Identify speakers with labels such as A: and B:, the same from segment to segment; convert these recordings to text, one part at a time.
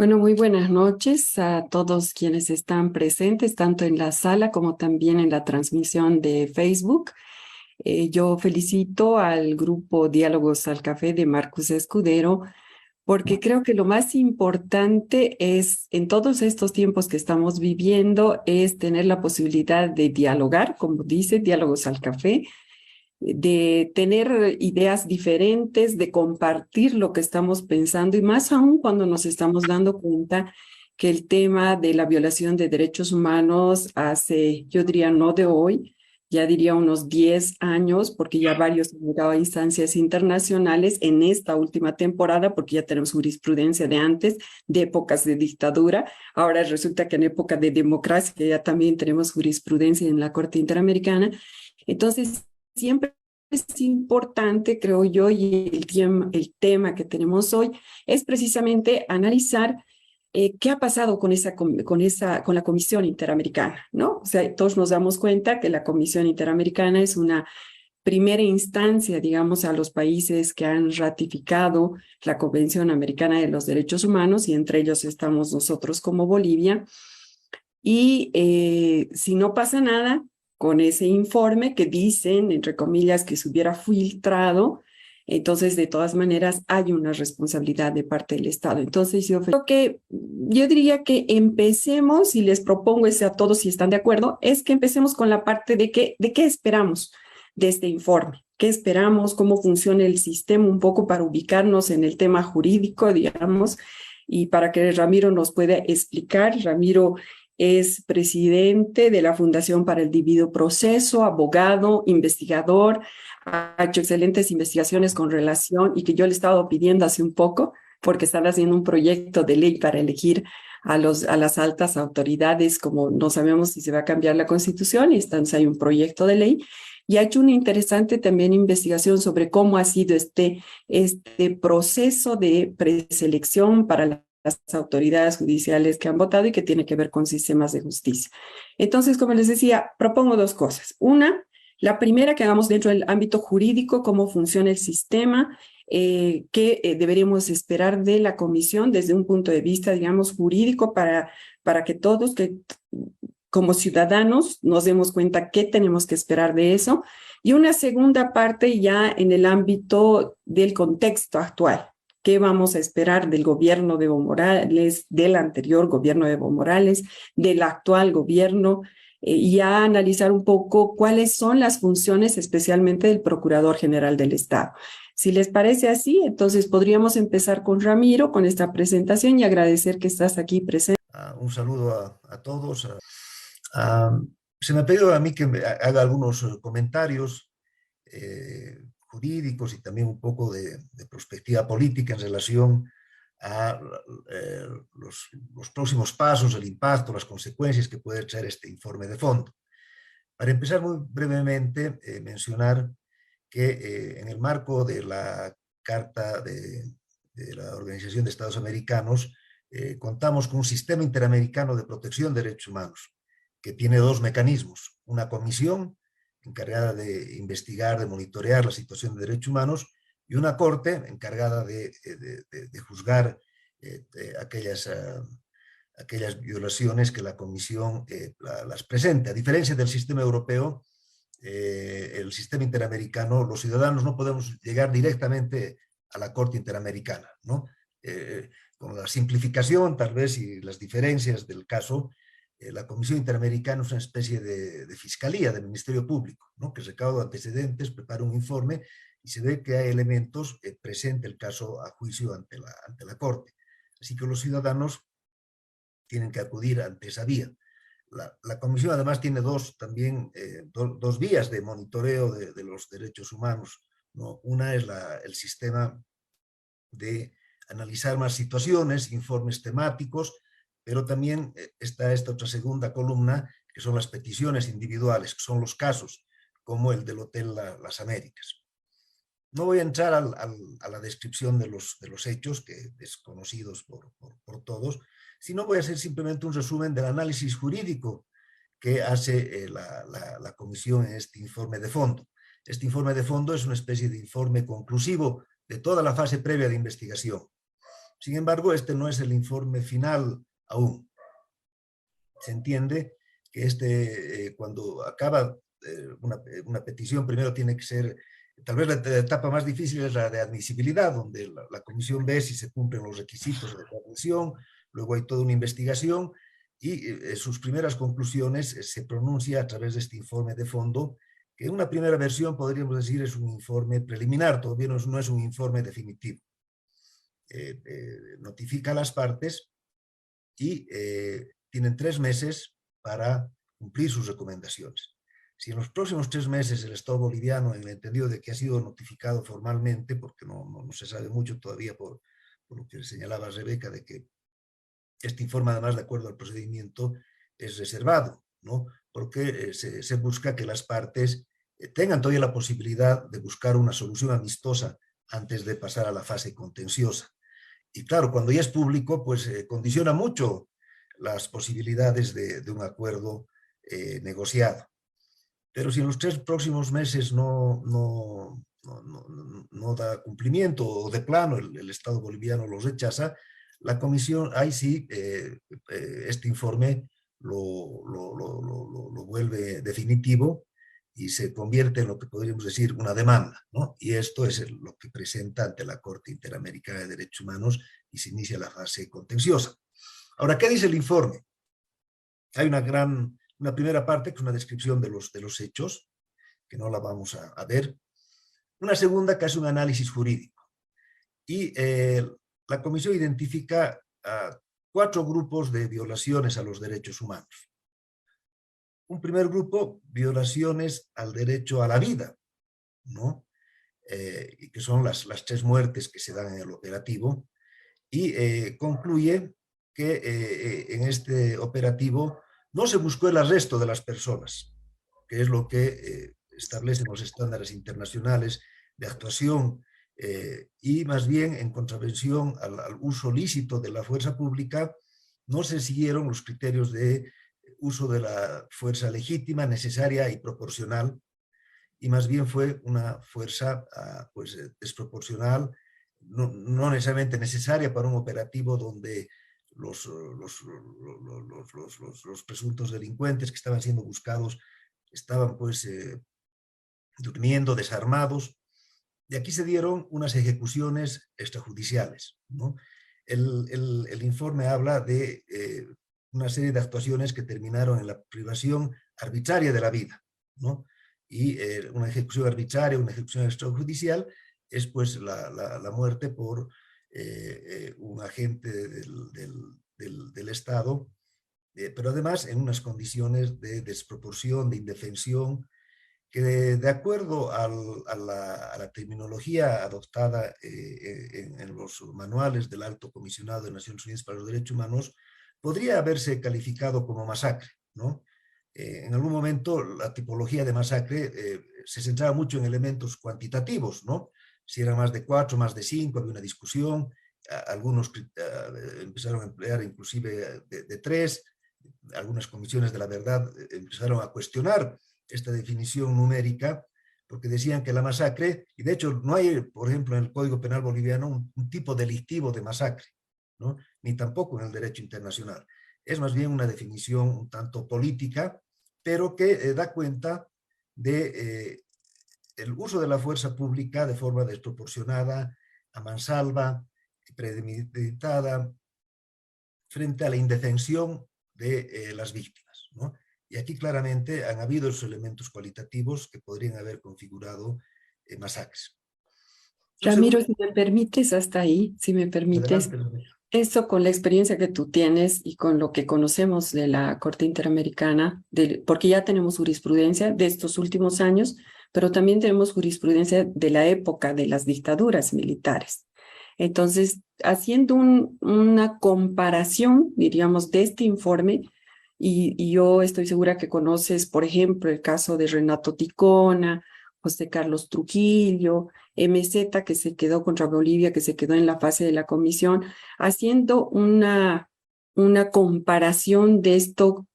A: Bueno, muy buenas noches a todos quienes están presentes, tanto en la sala como también en la transmisión de Facebook. Yo felicito al grupo Diálogos al Café de Marcus Escudero, porque creo que lo más importante es, en todos estos tiempos que estamos viviendo, es tener la posibilidad de dialogar, como dice, Diálogos al Café, de tener ideas diferentes, de compartir lo que estamos pensando y más aún cuando nos estamos dando cuenta que el tema de la violación de derechos humanos hace, yo diría, no de hoy, ya diría unos 10 años, porque ya varios han llegado a instancias internacionales en esta última temporada, porque ya tenemos jurisprudencia de antes, de épocas de dictadura. Ahora resulta que en época de democracia ya también tenemos jurisprudencia en la Corte Interamericana. Entonces, siempre es importante, creo yo, y el tema que tenemos hoy es precisamente analizar qué ha pasado con la Comisión Interamericana, ¿no? O sea, todos nos damos cuenta que la Comisión Interamericana es una primera instancia, digamos, a los países que han ratificado la Convención Americana de los Derechos Humanos, y entre ellos estamos nosotros como Bolivia. Y si no pasa nada con ese informe que dicen, entre comillas, que se hubiera filtrado, entonces de todas maneras hay una responsabilidad de parte del Estado. Entonces yo diría que empecemos, y les propongo ese a todos si están de acuerdo, es que empecemos con la parte de qué esperamos de este informe. ¿Qué esperamos? ¿Cómo funciona el sistema? Un poco para ubicarnos en el tema jurídico, digamos, y para que Ramiro nos pueda explicar. Ramiro es presidente de la Fundación para el Debido Proceso, abogado, investigador, ha hecho excelentes investigaciones con relación y que yo le he estado pidiendo hace un poco, porque están haciendo un proyecto de ley para elegir a las altas autoridades, como no sabemos si se va a cambiar la Constitución, y entonces hay un proyecto de ley. Y ha hecho una interesante también investigación sobre cómo ha sido este proceso de preselección para las autoridades judiciales que han votado y que tiene que ver con sistemas de justicia. Entonces, como les decía, propongo dos cosas. Una, la primera, que hagamos dentro del ámbito jurídico cómo funciona el sistema, qué deberíamos esperar de la comisión desde un punto de vista, digamos, jurídico para que todos, que como ciudadanos, nos demos cuenta qué tenemos que esperar de eso. Y una segunda parte ya en el ámbito del contexto actual. ¿Qué vamos a esperar del gobierno de Evo Morales, del anterior gobierno de Evo Morales, del actual gobierno? Y a analizar un poco cuáles son las funciones especialmente del Procurador General del Estado. Si les parece así, entonces podríamos empezar con Ramiro, con esta presentación, y agradecer que estás aquí presente.
B: Un saludo a todos. Ah, Se me ha pedido a mí que haga algunos comentarios jurídicos y también un poco de perspectiva política en relación a los próximos pasos, el impacto, las consecuencias que puede traer este informe de fondo. Para empezar muy brevemente, mencionar que en el marco de la Carta de la Organización de Estados Americanos, contamos con un sistema interamericano de protección de derechos humanos que tiene dos mecanismos: una comisión encargada de investigar, de monitorear la situación de derechos humanos, y una corte encargada de juzgar aquellas violaciones que la comisión las presenta. A diferencia del sistema europeo, el sistema interamericano, los ciudadanos no podemos llegar directamente a la Corte Interamericana, ¿no? Con la simplificación, tal vez, y las diferencias del caso, la Comisión Interamericana es una especie de fiscalía del Ministerio Público, ¿no? Que recauda antecedentes, prepara un informe y se ve que hay elementos, presenta el caso a juicio ante la Corte. Así que los ciudadanos tienen que acudir ante esa vía. La comisión además tiene dos vías de monitoreo de los derechos humanos, ¿no? Una es el sistema de analizar más situaciones, informes temáticos, pero también está esta otra segunda columna, que son las peticiones individuales, que son los casos, como el del Hotel Las Américas. No voy a entrar a la descripción de los hechos, que desconocidos por todos, sino voy a hacer simplemente un resumen del análisis jurídico que hace la comisión en este informe de fondo. Este informe de fondo es una especie de informe conclusivo de toda la fase previa de investigación. Sin embargo, este no es el informe final aún. Se entiende que cuando acaba una petición, primero tiene que ser, tal vez la etapa más difícil es la de admisibilidad, donde la comisión ve si se cumplen los requisitos de admisión, luego hay toda una investigación y sus primeras conclusiones se pronuncia a través de este informe de fondo, que en una primera versión podríamos decir es un informe preliminar, todavía no es un informe definitivo. Notifica a las partes y tienen 3 meses para cumplir sus recomendaciones. Si en los próximos 3 meses el Estado boliviano, en el entendido de que ha sido notificado formalmente, porque no se sabe mucho todavía por lo que señalaba Rebeca, de que este informe, además, de acuerdo al procedimiento, es reservado, ¿no? Porque se busca que las partes tengan todavía la posibilidad de buscar una solución amistosa antes de pasar a la fase contenciosa. Y claro, cuando ya es público, pues condiciona mucho las posibilidades de un acuerdo negociado. Pero si en los 3 próximos meses no da cumplimiento o de plano el Estado boliviano lo rechaza, la comisión, ahí sí, este informe lo vuelve definitivo y se convierte en lo que podríamos decir una demanda, ¿no? Y esto es lo que presenta ante la Corte Interamericana de Derechos Humanos y se inicia la fase contenciosa. Ahora, ¿qué dice el informe? Hay una primera parte que es una descripción de los hechos, que no la vamos a ver. Una segunda que hace un análisis jurídico. Y la comisión identifica 4 grupos de violaciones a los derechos humanos. Un primer grupo, violaciones al derecho a la vida, ¿no? Y que son las 3 muertes que se dan en el operativo. Y concluye que en este operativo no se buscó el arresto de las personas, que es lo que establecen los estándares internacionales de actuación, y más bien en contravención al uso lícito de la fuerza pública, no se siguieron los criterios de uso de la fuerza legítima, necesaria y proporcional, y más bien fue una fuerza pues, desproporcional, no necesariamente necesaria para un operativo donde los presuntos delincuentes que estaban siendo buscados estaban pues durmiendo, desarmados, y aquí se dieron unas ejecuciones extrajudiciales, ¿no? El informe habla de una serie de actuaciones que terminaron en la privación arbitraria de la vida, ¿no? Y una ejecución arbitraria, una ejecución extrajudicial, es pues la muerte por un agente del Estado, pero además en unas condiciones de desproporción, de indefensión, que de acuerdo a la terminología adoptada en los manuales del Alto Comisionado de Naciones Unidas para los Derechos Humanos, podría haberse calificado como masacre, ¿no? En algún momento la tipología de masacre se centraba mucho en elementos cuantitativos, ¿no? Si eran más de 4, más de 5, había una discusión, algunos empezaron a emplear inclusive de 3, algunas comisiones de la verdad empezaron a cuestionar esta definición numérica, porque decían que la masacre, y de hecho no hay, por ejemplo, en el Código Penal boliviano un tipo delictivo de masacre, ¿no? Ni tampoco en el derecho internacional. Es más bien una definición un tanto política, pero que da cuenta de el uso de la fuerza pública de forma desproporcionada, a mansalva, premeditada, frente a la indefensión de las víctimas, ¿no? Y aquí claramente han habido esos elementos cualitativos que podrían haber configurado masacres.
A: Ramiro, si me permites, hasta ahí, si me permites,
B: Adelante.
A: eso con la experiencia que tú tienes y con lo que conocemos de la Corte Interamericana, porque ya tenemos jurisprudencia de estos últimos años, pero también tenemos jurisprudencia de la época de las dictaduras militares. Entonces, haciendo una comparación, diríamos, de este informe, y yo estoy segura que conoces, por ejemplo, el caso de Renato Ticona, José Carlos Trujillo, MZ, que se quedó contra Bolivia, que se quedó en la fase de la comisión, haciendo una comparación de esto.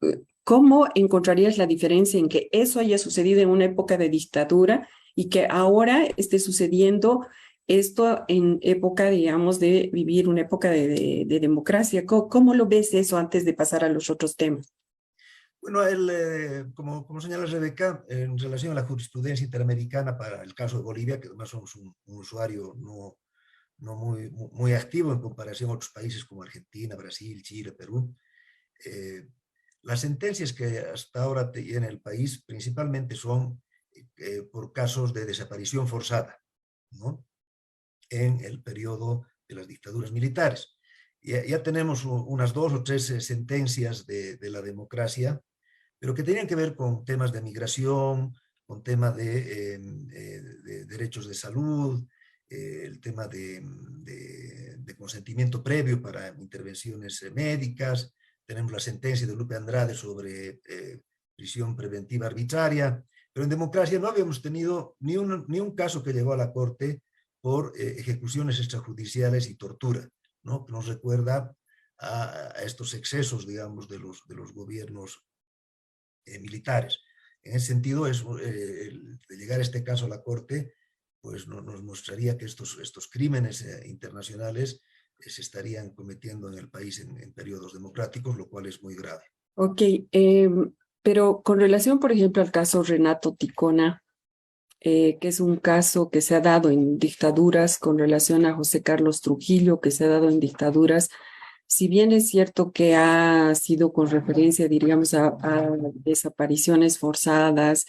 A: ¿Cómo encontrarías la diferencia en que eso haya sucedido en una época de dictadura y que ahora esté sucediendo Esto en época, digamos, de vivir una época de democracia. ¿Cómo lo ves eso antes de pasar a los otros temas?
B: Bueno, como señala Rebeca, en relación a la jurisprudencia interamericana para el caso de Bolivia, que además somos un usuario no muy activo en comparación a otros países como Argentina, Brasil, Chile, Perú, eh, las sentencias que hasta ahora tiene el país principalmente son por casos de desaparición forzada, ¿no? En el periodo de las dictaduras militares. Ya tenemos unas 2 o 3 sentencias de la democracia, pero que tenían que ver con temas de migración, con temas de derechos de salud, el tema de consentimiento previo para intervenciones médicas. Tenemos la sentencia de Lupe Andrade sobre prisión preventiva arbitraria, pero en democracia no habíamos tenido ni un caso que llegó a la Corte por ejecuciones extrajudiciales y tortura, ¿no? Que nos recuerda a estos excesos, digamos, de los gobiernos militares. En ese sentido, de llegar este caso a la Corte, pues nos mostraría que estos crímenes internacionales se estarían cometiendo en el país en periodos democráticos, lo cual es muy grave.
A: Ok, pero con relación, por ejemplo, al caso Renato Ticona, que es un caso que se ha dado en dictaduras con relación a José Carlos Trujillo, que se ha dado en dictaduras, si bien es cierto que ha sido con referencia, diríamos, a desapariciones forzadas,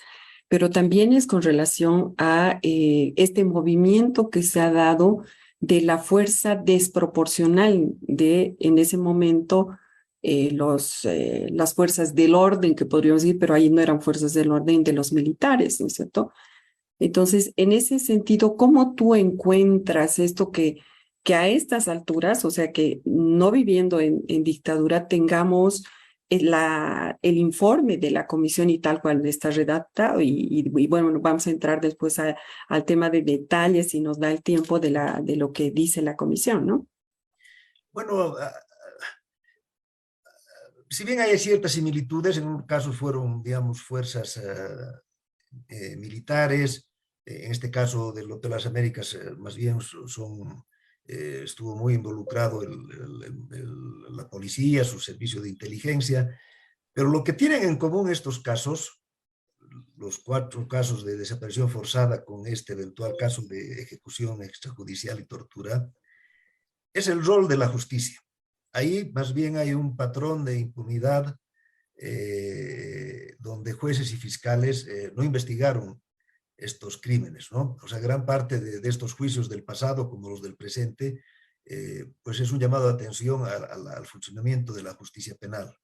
A: pero también es con relación a este movimiento que se ha dado de la fuerza desproporcional de, en ese momento, las fuerzas del orden, que podríamos decir, pero ahí no eran fuerzas del orden de los militares, ¿no es cierto? Entonces, en ese sentido, ¿cómo tú encuentras esto que a estas alturas, o sea, que no viviendo en dictadura, tengamos el informe de la comisión y tal cual está redactado? Y bueno, vamos a entrar después al tema de detalles si nos da el tiempo de lo que dice la comisión, ¿no?
B: Bueno, si bien hay ciertas similitudes, en un caso fueron, digamos, fuerzas militares, en este caso del Hotel Las Américas, más bien estuvo muy involucrado la policía, su servicio de inteligencia, pero lo que tienen en común estos casos, los 4 casos de desaparición forzada con este eventual caso de ejecución extrajudicial y tortura, es el rol de la justicia. Ahí más bien hay un patrón de impunidad donde jueces y fiscales no investigaron estos crímenes, ¿no? O sea, gran parte de estos juicios del pasado, como los del presente, pues es un llamado de atención al funcionamiento de la justicia penal.